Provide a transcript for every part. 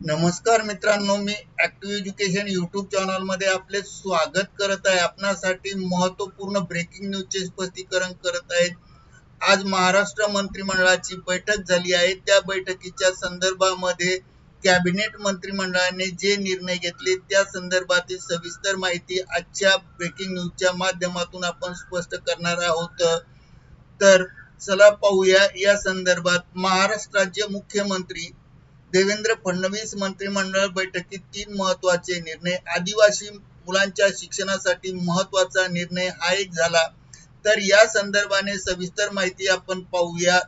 नमस्कार मित्रांनो, मी active education YouTube channel मध्ये आपले स्वागत करत आहे। आपणासाठी महत्त्वपूर्ण ब्रेकिंग न्यूजचे स्पष्टीकरण करत आहे। आज महाराष्ट्र मंत्रिमंडळाची बैठक झाली आहे। त्या बैठकीच्या संदर्भामध्ये कॅबिनेट मंत्रिमंडळाने जे निर्णय घेतले त्या संदर्भातील सविस्तर माहिती आजच्या ब्रेकिंग न्यूजच्या माध्यमातून आपण स्पष्ट करणार आहोत। तर चला पाहूया या संदर्भात। महाराष्ट्र राज्य मुख्यमंत्री देवेंद्र फडणवीस मंत्रिमंडळ बैठकीत 3 महत्त्वाचे निर्णय। आदिवासी मुलांच्या शिक्षणासाठी महत्त्वाचा निर्णय हा एक झाला। तर या संदर्भाने सविस्तर माहिती आपण पाहूया।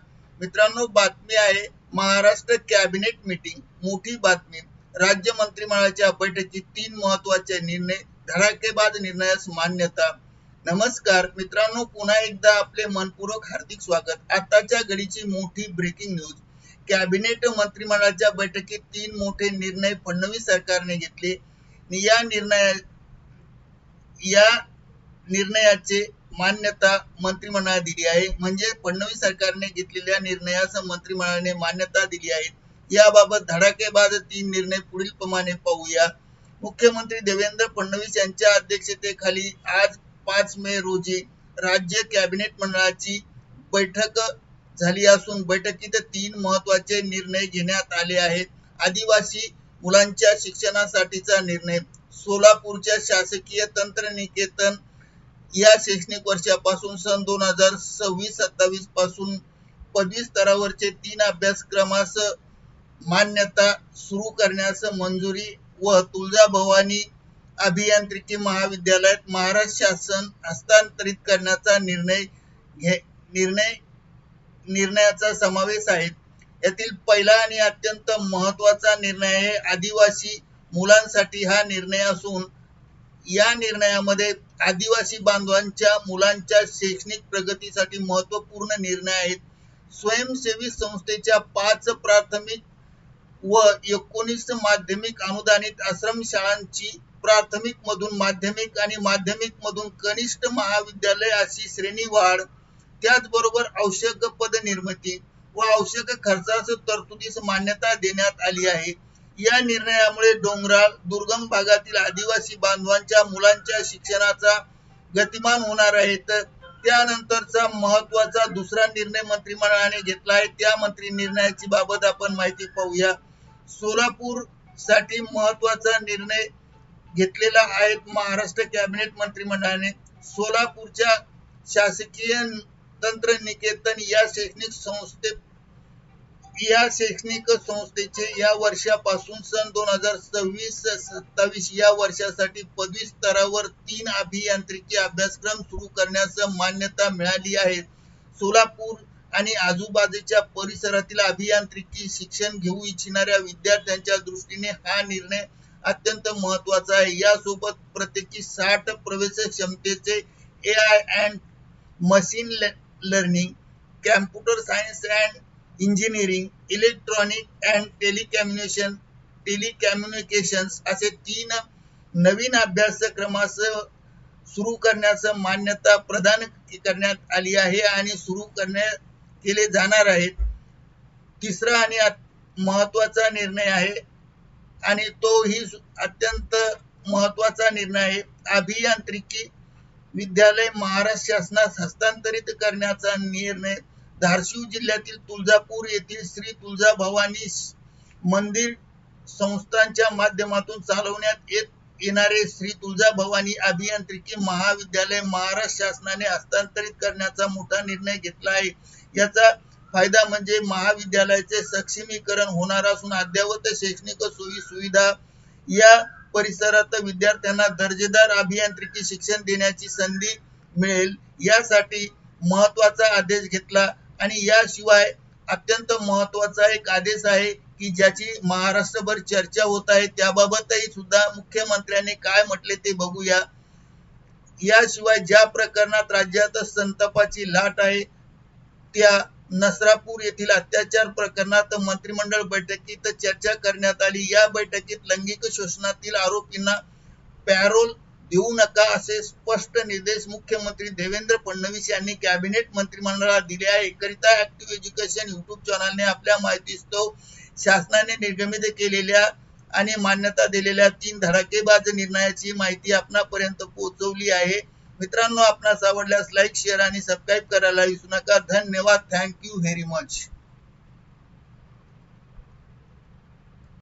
मित्रांनो, बातमी आहे महाराष्ट्र कॅबिनेट मीटिंग, मोठी बातमी। राज्य मंत्रिमंडळाच्या बैठकीत 3 महत्त्वाचे निर्णय, धडाकेबाज निर्णयास मान्यता। नमस्कार मित्रांनो, पुन्हा एकदा आपले मनपूर्वक हार्दिक स्वागत। आताच्या घडीची मोठी ब्रेकिंग न्यूज। कॅबिनेट मंत्रिमंडळाच्या बैठकीत 3 मोठे निर्णय फडणवीस सरकारने घेतले। या निर्णयाचे मान्यता मंत्रिमंडळाने दिली आहे। म्हणजे फडणवीस सरकारने घेतलेल्या निर्णयास मंत्रिमंडळाने मान्यता दिली आहे। याबाबत धडाकेबाज 3 निर्णय पुढील प्रमाणे पाहूया। मुख्यमंत्री देवेंद्र फडणवीस यांच्या अध्यक्षतेखाली आज 5 मे रोजी राज्य कॅबिनेट मंडळाची बैठक झाली असून बैठकीत 3 महत्त्वाचे निर्णय घेण्यात आले आहेत। आदिवासी मुलांच्या शिक्षणासाठीचा निर्णय, सोलापूरच्या शासकीय तंत्रनिकेतन या शैक्षणिक वर्षापासून सन 2026-27 पासून पदवी स्तरावरचे 3 अभ्यासक्रमास मान्यता सुरू करण्यास मंजुरी व तुळजाभवानी अभियांत्रिकी महाविद्यालयात महाराष्ट्र शासन हस्तांतरित करण्याचा निर्णयाचा समावेश आहे। यातील पहिला आणि अत्यंत महत्त्वाचा निर्णय आहे आदिवासी मुलांसाठी हा निर्णय असून या निर्णयामध्ये आदिवासी बांधवांच्या मुलांच्या शैक्षणिक प्रगतीसाठी महत्त्वपूर्ण निर्णय आहेत। स्वयंसेवी संस्थेच्या 5 प्राथमिक व 19 माध्यमिक अनुदानित आश्रमशाळांची प्राथमिक मधून माध्यमिक आणि माध्यमिक मधून कनिष्ठ महाविद्यालय अशी श्रेणीवाढ, त्याचबरोबर आवश्यक पद निर्मिती व आवश्यक खर्चास तरतुदीस मान्यता देण्यात आली आहे। या निर्णयामुळे डोंगराळ दुर्गम भागातील आदिवासी बांधवांच्या मुलांच्या शिक्षणाचा गतिमान होणार आहे। त्यानंतरचा महत्त्वाचा दुसरा निर्णय मंत्रिमंडळाने घेतला आहे। त्या निर्णयाची बाबत आपण माहिती पाहूया। सोलापूर साठी महत्त्वाचा निर्णय घेतलेला आहे महाराष्ट्र कॅबिनेट मंत्रिमंडळाने। सोलापूरच्या शासकीय तंत्रनिकेतन या शैक्षणिक संस्थेचे या वर्षापासून सन 2026-27 या वर्षासाठी पदवी स्तरावर 3 अभियांत्रिकी अभ्यासक्रम सुरू करण्यास मान्यता मिळाली आहे। सोलापूर आणि आजूबाजूच्या परिसरातील अभियांत्रिकी शिक्षण घेऊ इच्छिणाऱ्या विद्यार्थ्यांच्या दृष्टीने हा निर्णय अत्यंत महत्त्वाचा आहे। यासोबत प्रत्येकी 60 प्रवेश क्षमतेचे AI and machine learning, computer science and engineering, electronic and telecommunications असे 3 नवीन अभ्यासक्रमास सुरू करण्यास मान्यता प्रदान करण्यात आली आहे आणि सुरू केले जाणार आहेत। तिसरा आणि महत्त्वाचा निर्णय आहे आणि तोही अत्यंत महत्त्वाचा निर्णय आहे, अभियांत्रिकी विद्यालय महाराष्ट्र शासनास हस्तांतरित करण्याचा निर्णय। धाराशिव जिल्ह्यातील तुळजापूर येथील श्री तुळजाभवानी मंदिर संस्थांच्या माध्यमातून चालवण्यात येणारे श्री तुळजाभवानी अभियांत्रिकी महाविद्यालय महाराष्ट्र शासनाने हस्तांतरित करण्याचा मोठा निर्णय घेतला आहे। याचा फायदा म्हणजे महाविद्यालयाचे सक्षमीकरण होणार असून अद्ययावत शैक्षणिक सोयी सुविधा या परिसरात विद्यार्थ्यांना दर्जेदार अभियांत्रिकी शिक्षण देण्याची संधी मिळेल, यासाठी महत्त्वाचा आदेश घेतला। आणि याशिवाय अत्यंत महत्त्वाचा एक आदेश आहे की ज्याची महाराष्ट्रभर चर्चा होत आहे, त्याबाबतही सुद्धा मुख्यमंत्र्यांनी काय म्हटले ते बघूया। याशिवाय ज्या प्रकरणात राज्यात संतापाची लाट आहे त्या नसरापूर येथील अत्याचार प्रकरणात मंत्रिमंडळ बैठकीत चर्चा करण्यात आली। या बैठकीत लैंगिक शोषणातील आरोपींना पॅरोल देऊ नका असे स्पष्ट निर्देश मुख्यमंत्री देवेंद्र फडणवीस यांनी कॅबिनेट मंत्रिमंडळाला दिले आहे। एकरिता ऍक्टिव्ह एज्युकेशन यूट्यूब चॅनलने आपल्या माहितीस्तव शासनाने निर्गमित केलेल्या आणि मान्यता दिलेल्या 3 धडाकेबाज निर्णयाची माहिती आपणापर्यंत पोहोचवली आहे. मित्रांनो, आपणास आवडल्यास लाईक, शेअर आणि सबस्क्राईब करायला विसरू नका. धन्यवाद. Thank you very much.